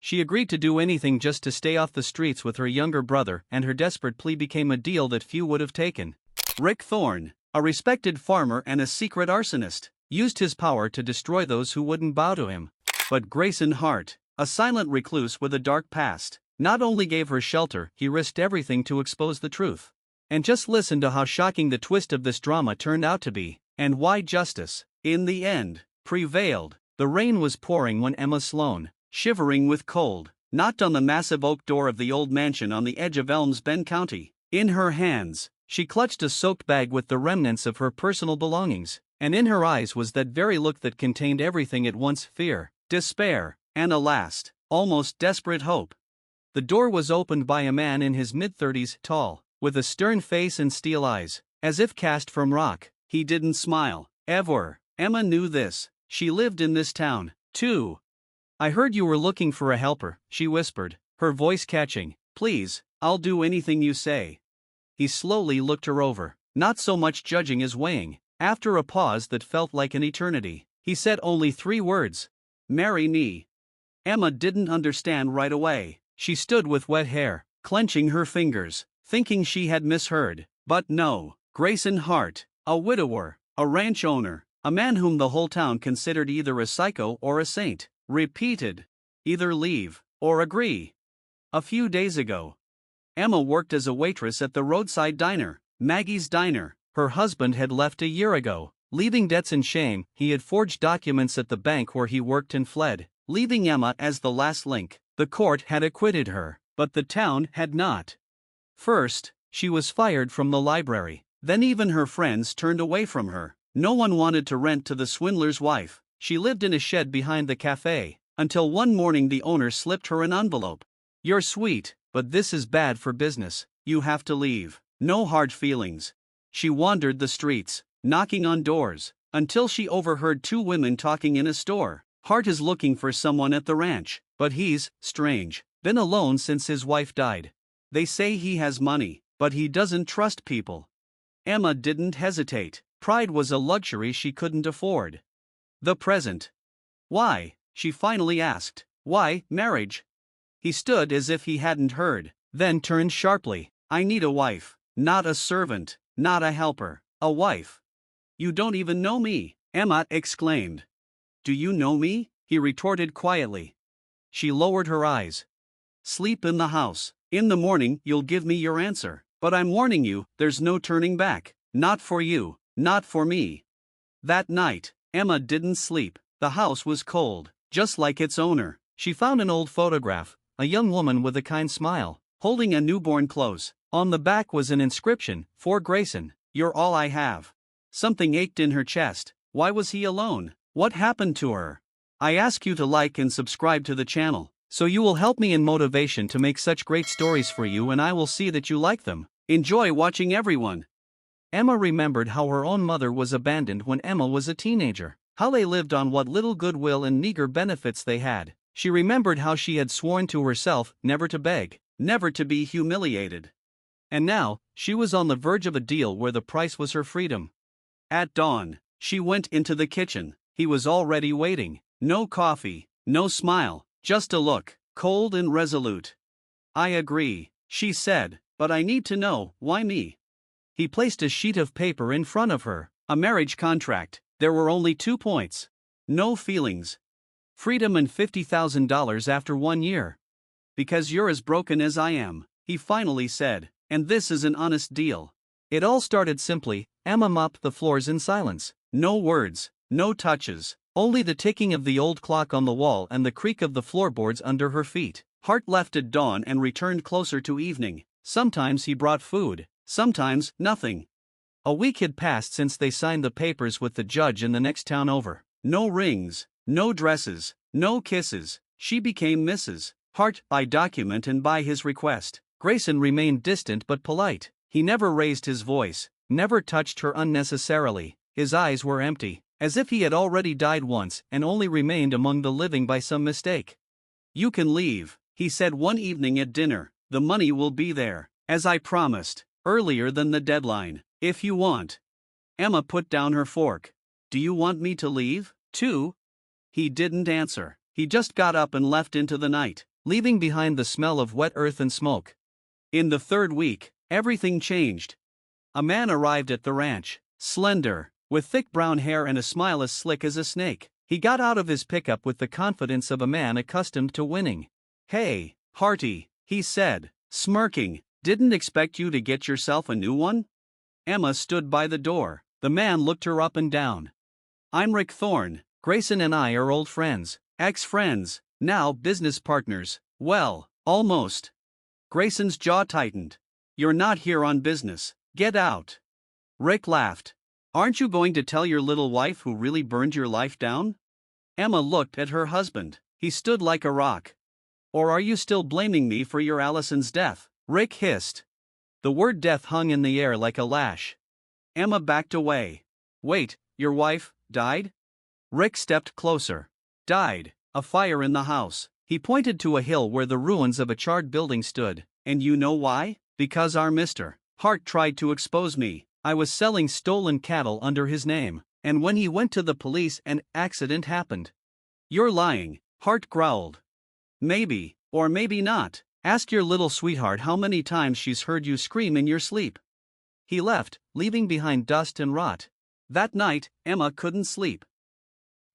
She agreed to do anything just to stay off the streets with her younger brother, and her desperate plea became a deal that few would have taken. Rick Thorne, a respected farmer and a secret arsonist, used his power to destroy those who wouldn't bow to him. But Grayson Hart, a silent recluse with a dark past, not only gave her shelter, he risked everything to expose the truth. And just listen to how shocking the twist of this drama turned out to be, and why justice, in the end, prevailed. The rain was pouring when Emma Sloan, shivering with cold, knocked on the massive oak door of the old mansion on the edge of Elms Bend County. In her hands, she clutched a soaked bag with the remnants of her personal belongings, and in her eyes was that very look that contained everything at once: fear, despair, and a last, almost desperate hope. The door was opened by a man in his mid-30s, tall, with a stern face and steel eyes, as if cast from rock. He didn't smile, ever. Emma knew this. She lived in this town, too. "I heard you were looking for a helper," she whispered, her voice catching. "Please, I'll do anything you say." He slowly looked her over, not so much judging as weighing. After a pause that felt like an eternity, he said only 3 words: "Marry me." Emma didn't understand right away. She stood with wet hair, clenching her fingers, thinking she had misheard. But no, Grayson Hart, a widower, a ranch owner, a man whom the whole town considered either a psycho or a saint, repeated, "Either leave, or agree." A few days ago, Emma worked as a waitress at the roadside diner, Maggie's Diner. Her husband had left a year ago, leaving debts and shame. He had forged documents at the bank where he worked and fled, leaving Emma as the last link. The court had acquitted her, but the town had not. First, she was fired from the library. Then even her friends turned away from her. No one wanted to rent to the swindler's wife. She lived in a shed behind the cafe, until one morning the owner slipped her an envelope. "You're sweet, but this is bad for business. You have to leave. No hard feelings." She wandered the streets, knocking on doors, until she overheard 2 women talking in a store. "Hart is looking for someone at the ranch, but he's, strange, been alone since his wife died. They say he has money, but he doesn't trust people." Emma didn't hesitate. Pride was a luxury she couldn't afford. The present. "Why?" she finally asked. "Why, marriage?" He stood as if he hadn't heard, then turned sharply. "I need a wife, not a servant, not a helper, a wife." "You don't even know me," Emma exclaimed. "Do you know me?" he retorted quietly. She lowered her eyes. "Sleep in the house. In the morning you'll give me your answer. But I'm warning you, there's no turning back. Not for you, not for me." That night, Emma didn't sleep. The house was cold, just like its owner. She found an old photograph, a young woman with a kind smile, holding a newborn close. On the back was an inscription: "For Grayson, you're all I have." Something ached in her chest. Why was he alone? What happened to her? I ask you to like and subscribe to the channel, so you will help me in motivation to make such great stories for you, and I will see that you like them. Enjoy watching, everyone. Emma remembered how her own mother was abandoned when Emma was a teenager, how they lived on what little goodwill and meager benefits they had. She remembered how she had sworn to herself never to beg, never to be humiliated. And now, she was on the verge of a deal where the price was her freedom. At dawn, she went into the kitchen. He was already waiting. No coffee, no smile, just a look, cold and resolute. "I agree," she said, "but I need to know, why me?" He placed a sheet of paper in front of her, a marriage contract. There were only 2 points. No feelings. Freedom and $50,000 after 1 year. "Because you're as broken as I am," he finally said, "and this is an honest deal." It all started simply. Emma mopped the floors in silence. No words, no touches, only the ticking of the old clock on the wall and the creak of the floorboards under her feet. Hart left at dawn and returned closer to evening. Sometimes he brought food, sometimes nothing. A week had passed since they signed the papers with the judge in the next town over. No rings, no dresses, no kisses. She became Mrs. Hart by document and by his request. Grayson remained distant but polite. He never raised his voice, never touched her unnecessarily. His eyes were empty, as if he had already died once and only remained among the living by some mistake. "You can leave," he said one evening at dinner. "The money will be there, as I promised, earlier than the deadline, if you want." Emma put down her fork. "Do you want me to leave, too?" He didn't answer. He just got up and left into the night. leaving behind the smell of wet earth and smoke. In the third week, everything changed. A man arrived at the ranch, slender, with thick brown hair and a smile as slick as a snake. He got out of his pickup with the confidence of a man accustomed to winning. "Hey, Harty," he said, smirking, "didn't expect you to get yourself a new one?" Emma stood by the door. The man looked her up and down. "I'm Rick Thorne. Grayson and I are old friends, ex-friends, now business partners." "Well, almost." Grayson's jaw tightened. "You're not here on business. Get out." Rick laughed. "Aren't you going to tell your little wife who really burned your life down?" Emma looked at her husband. He stood like a rock. "Or are you still blaming me for your Allison's death?" Rick hissed. The word death hung in the air like a lash. Emma backed away. "Wait, your wife died?" Rick stepped closer. "Died. A fire in the house." He pointed to a hill where the ruins of a charred building stood. "And you know why? Because our Mr. Hart tried to expose me. I was selling stolen cattle under his name, and when he went to the police, an accident happened." "You're lying," Hart growled. "Maybe, or maybe not. Ask your little sweetheart how many times she's heard you scream in your sleep." He left, leaving behind dust and rot. That night, Emma couldn't sleep.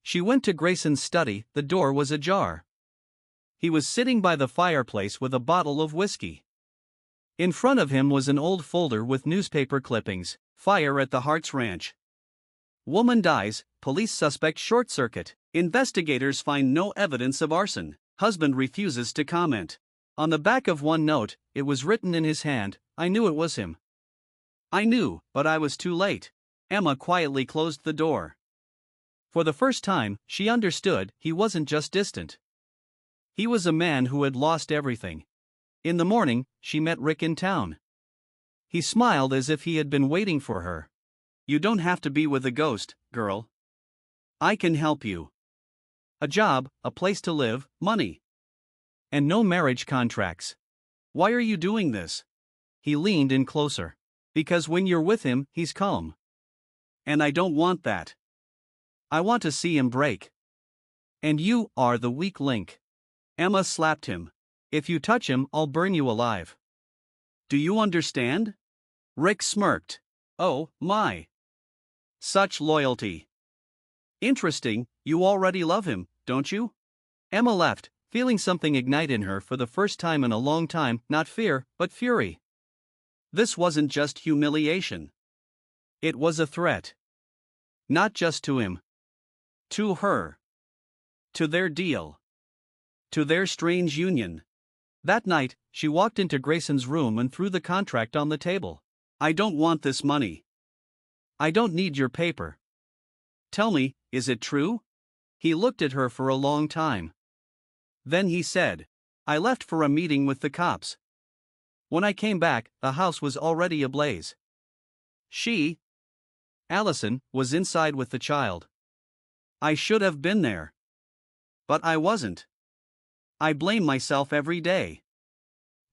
She went to Grayson's study. The door was ajar. He was sitting by the fireplace with a bottle of whiskey. In front of him was an old folder with newspaper clippings. "Fire at the Hart's ranch. Woman dies, police suspect short circuit. Investigators find no evidence of arson. Husband refuses to comment." On the back of one note, it was written in his hand, "I knew it was him. I knew, but I was too late." Emma quietly closed the door. For the first time, she understood he wasn't just distant. He was a man who had lost everything. In the morning, she met Rick in town. He smiled as if he had been waiting for her. "You don't have to be with a ghost, girl. I can help you. A job, a place to live, money. And no marriage contracts. Why are you doing this?" He leaned in closer. "Because when you're with him, he's calm. And I don't want that. I want to see him break. And you are the weak link." Emma slapped him. "If you touch him, I'll burn you alive. Do you understand?" Rick smirked. "Oh, my. Such loyalty. Interesting, you already love him, don't you?" Emma left, feeling something ignite in her for the first time in a long time, not fear, but fury. This wasn't just humiliation. It was a threat. Not just to him. To her. To their deal. To their strange union. That night, she walked into Grayson's room and threw the contract on the table. "I don't want this money. I don't need your paper. Tell me, is it true?" He looked at her for a long time. Then he said, "I left for a meeting with the cops. When I came back, the house was already ablaze. She, Allison, was inside with the child. I should have been there. But I wasn't. I blame myself every day.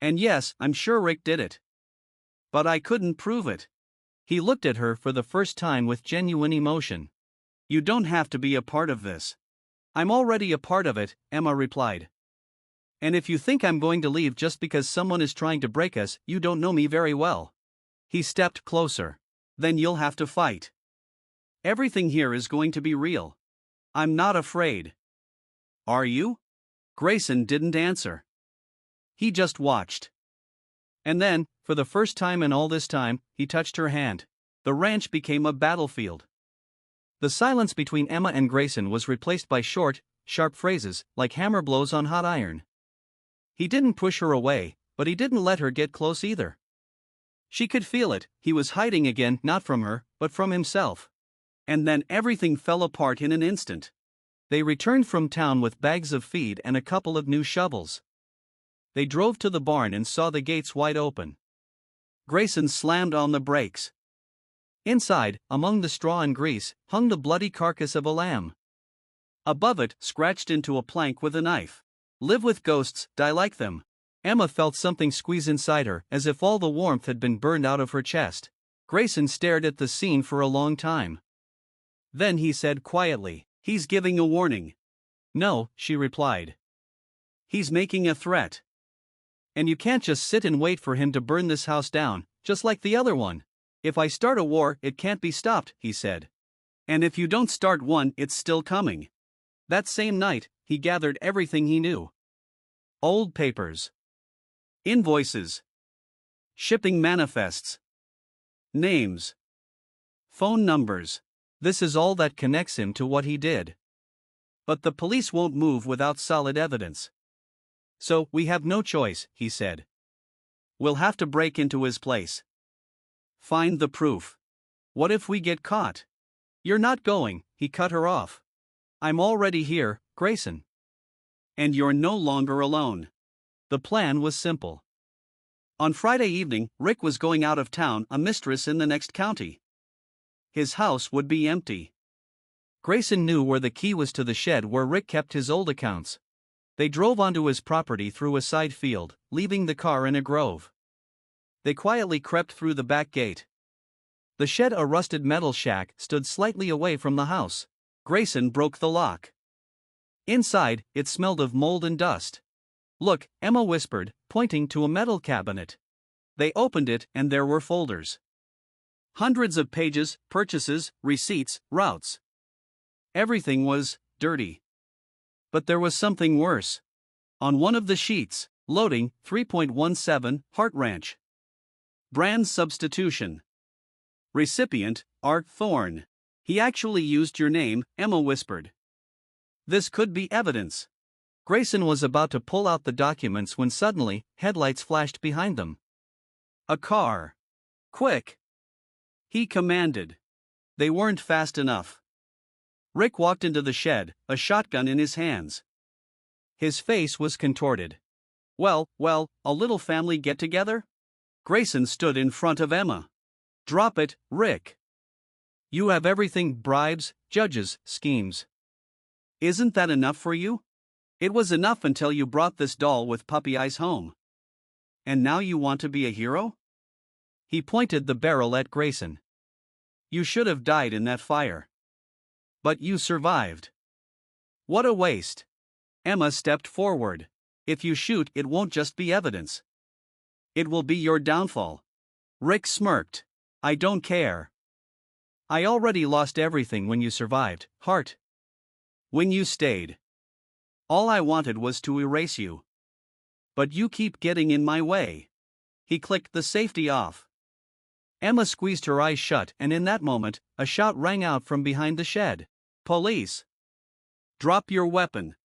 And yes, I'm sure Rick did it. But I couldn't prove it." He looked at her for the first time with genuine emotion. "You don't have to be a part of this." "I'm already a part of it," Emma replied. "And if you think I'm going to leave just because someone is trying to break us, you don't know me very well." He stepped closer. "Then you'll have to fight. Everything here is going to be real. I'm not afraid." "Are you?" Grayson didn't answer. He just watched. And then, for the first time in all this time, he touched her hand. The ranch became a battlefield. The silence between Emma and Grayson was replaced by short, sharp phrases, like hammer blows on hot iron. He didn't push her away, but he didn't let her get close either. She could feel it, he was hiding again, not from her, but from himself. And then everything fell apart in an instant. They returned from town with bags of feed and a couple of new shovels. They drove to the barn and saw the gates wide open. Grayson slammed on the brakes. Inside, among the straw and grease, hung the bloody carcass of a lamb. Above it, scratched into a plank with a knife. "Live with ghosts, die like them." Emma felt something squeeze inside her, as if all the warmth had been burned out of her chest. Grayson stared at the scene for a long time. Then he said quietly, "He's giving a warning." "No," she replied. He's making a threat. And you can't just sit and wait for him to burn this house down, just like the other one. If I start a war, it can't be stopped, he said. And if you don't start one, it's still coming. That same night, he gathered everything he knew. Old papers. Invoices. Shipping manifests. Names. Phone numbers. This is all that connects him to what he did. But the police won't move without solid evidence. So, we have no choice, he said. We'll have to break into his place. Find the proof. What if we get caught? You're not going, he cut her off. I'm already here, Grayson. And you're no longer alone. The plan was simple. On Friday evening, Rick was going out of town, a mistress in the next county. His house would be empty. Grayson knew where the key was to the shed where Rick kept his old accounts. They drove onto his property through a side field, leaving the car in a grove. They quietly crept through the back gate. The shed, a rusted metal shack, stood slightly away from the house. Grayson broke the lock. Inside, it smelled of mold and dust. Look, Emma whispered, pointing to a metal cabinet. They opened it and there were folders. Hundreds of pages, purchases, receipts, routes. Everything was dirty. But there was something worse. On one of the sheets, loading, 3.17, Heart Ranch. Brand substitution. Recipient, Art Thorne. He actually used your name, Emma whispered. This could be evidence. Grayson was about to pull out the documents when suddenly, headlights flashed behind them. A car. Quick! He commanded. They weren't fast enough. Rick walked into the shed, a shotgun in his hands. His face was contorted. Well, a little family get-together? Grayson stood in front of Emma. Drop it, Rick. You have everything: bribes, judges, schemes. Isn't that enough for you? It was enough until you brought this doll with puppy eyes home. And now you want to be a hero? He pointed the barrel at Grayson. You should have died in that fire. But you survived. What a waste. Emma stepped forward. If you shoot, it won't just be evidence. It will be your downfall. Rick smirked. I don't care. I already lost everything when you survived, Hart. When you stayed. All I wanted was to erase you. But you keep getting in my way. He clicked the safety off. Emma squeezed her eyes shut, and in that moment, a shout rang out from behind the shed. Police! Drop your weapon.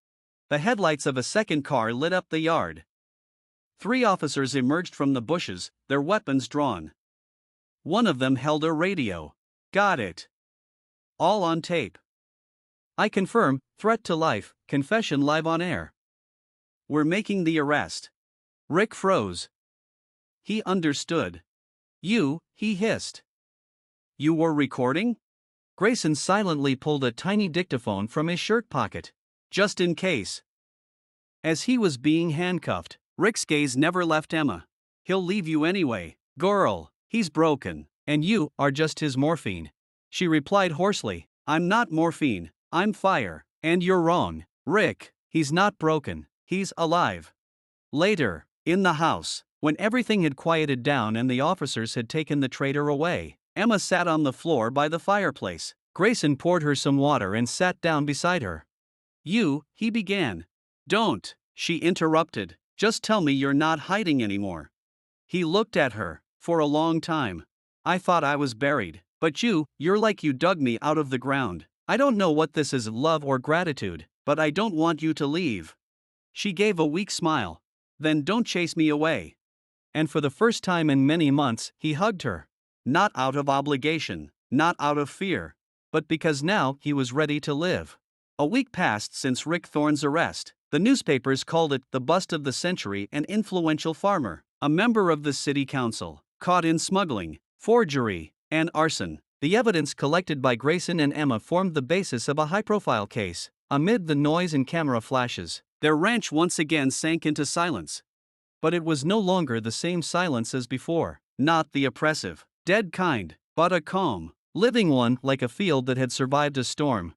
The headlights of a second car lit up the yard. 3 officers emerged from the bushes, their weapons drawn. One of them held a radio. Got it. All on tape. I confirm, threat to life, confession live on air. We're making the arrest. Rick froze. He understood. You, he hissed. You were recording? Grayson silently pulled a tiny dictaphone from his shirt pocket. Just in case. As he was being handcuffed, Rick's gaze never left Emma. He'll leave you anyway, girl. He's broken, and you are just his morphine. She replied hoarsely. I'm not morphine, I'm fire, and you're wrong, Rick. He's not broken, he's alive. Later, in the house, when everything had quieted down and the officers had taken the traitor away, Emma sat on the floor by the fireplace. Grayson poured her some water and sat down beside her. You, he began. Don't, she interrupted. Just tell me you're not hiding anymore. He looked at her. For a long time. I thought I was buried, but you're like you dug me out of the ground. I don't know what this is, love or gratitude, but I don't want you to leave. She gave a weak smile. Then don't chase me away. And for the first time in many months, he hugged her. Not out of obligation, not out of fear, but because now he was ready to live. A week passed since Rick Thorne's arrest. The newspapers called it the bust of the century. An influential farmer, a member of the city council, caught in smuggling, forgery, and arson. The evidence collected by Grayson and Emma formed the basis of a high-profile case. Amid the noise and camera flashes, their ranch once again sank into silence. But it was no longer the same silence as before, not the oppressive, dead kind, but a calm, living one, like a field that had survived a storm.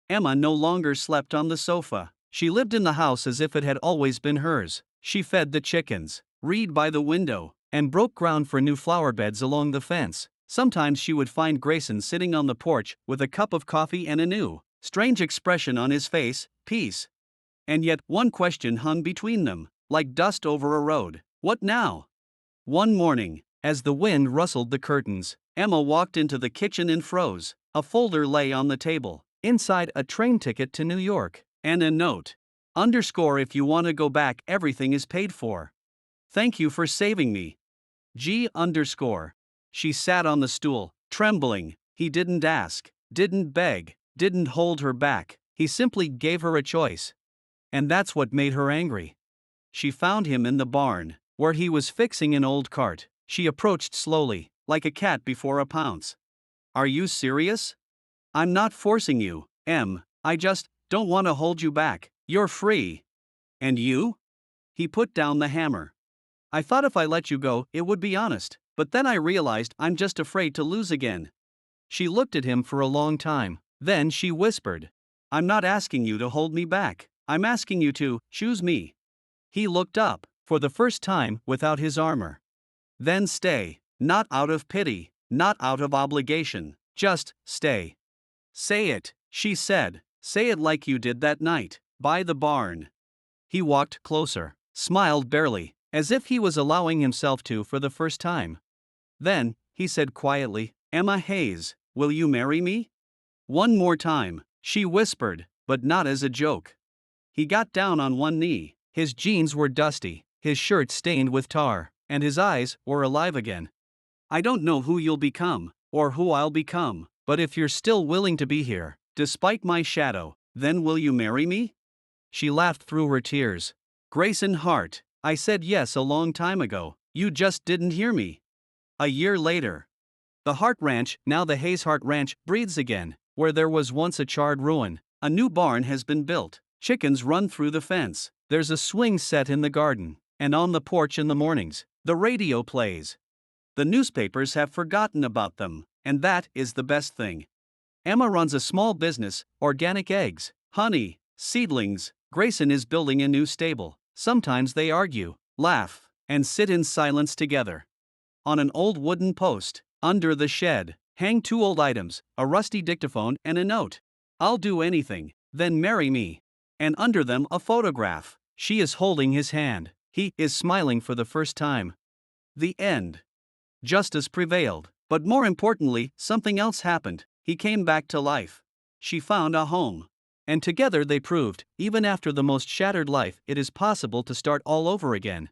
Emma no longer slept on the sofa. She lived in the house as if it had always been hers. She fed the chickens, read by the window, and broke ground for new flower beds along the fence. Sometimes she would find Grayson sitting on the porch with a cup of coffee and a new, strange expression on his face, peace. And yet one question hung between them, like dust over a road. What now? One morning, as the wind rustled the curtains, Emma walked into the kitchen and froze. A folder lay on the table. Inside, a train ticket to New York, and a note. If you want to go back, everything is paid for. Thank you for saving me. G. She sat on the stool, trembling. He didn't ask, didn't beg, didn't hold her back. He simply gave her a choice. And that's what made her angry. She found him in the barn, where he was fixing an old cart. She approached slowly, like a cat before a pounce. Are you serious? I'm not forcing you, Em. I just don't want to hold you back. You're free. And you? He put down the hammer. I thought if I let you go, it would be honest, but then I realized I'm just afraid to lose again. She looked at him for a long time. Then she whispered, I'm not asking you to hold me back. I'm asking you to choose me. He looked up, for the first time, without his armor. Then stay. Not out of pity, not out of obligation. Just stay. Say it, she said. Say it like you did that night, by the barn. He walked closer, smiled barely, as if he was allowing himself to for the first time. Then, he said quietly, Emma Hayes, will you marry me? One more time, she whispered, but not as a joke. He got down on one knee. His jeans were dusty, his shirt stained with tar, and his eyes were alive again. I don't know who you'll become, or who I'll become, but if you're still willing to be here, despite my shadow, then will you marry me? She laughed through her tears. Grayson Hart, I said yes a long time ago, you just didn't hear me. A year later. The Hart Ranch, now the Hayes Hart Ranch, breathes again. Where there was once a charred ruin, a new barn has been built. Chickens run through the fence. There's a swing set in the garden, and on the porch in the mornings, the radio plays. The newspapers have forgotten about them, and that is the best thing. Emma runs a small business, organic eggs, honey, seedlings. Grayson is building a new stable. Sometimes they argue, laugh, and sit in silence together. On an old wooden post, under the shed, hang two old items, a rusty dictaphone and a note. I'll do anything, then marry me. And under them a photograph. She is holding his hand. He is smiling for the first time. The end. Justice prevailed, but more importantly, something else happened. He came back to life. She found a home. And together they proved, even after the most shattered life, it is possible to start all over again.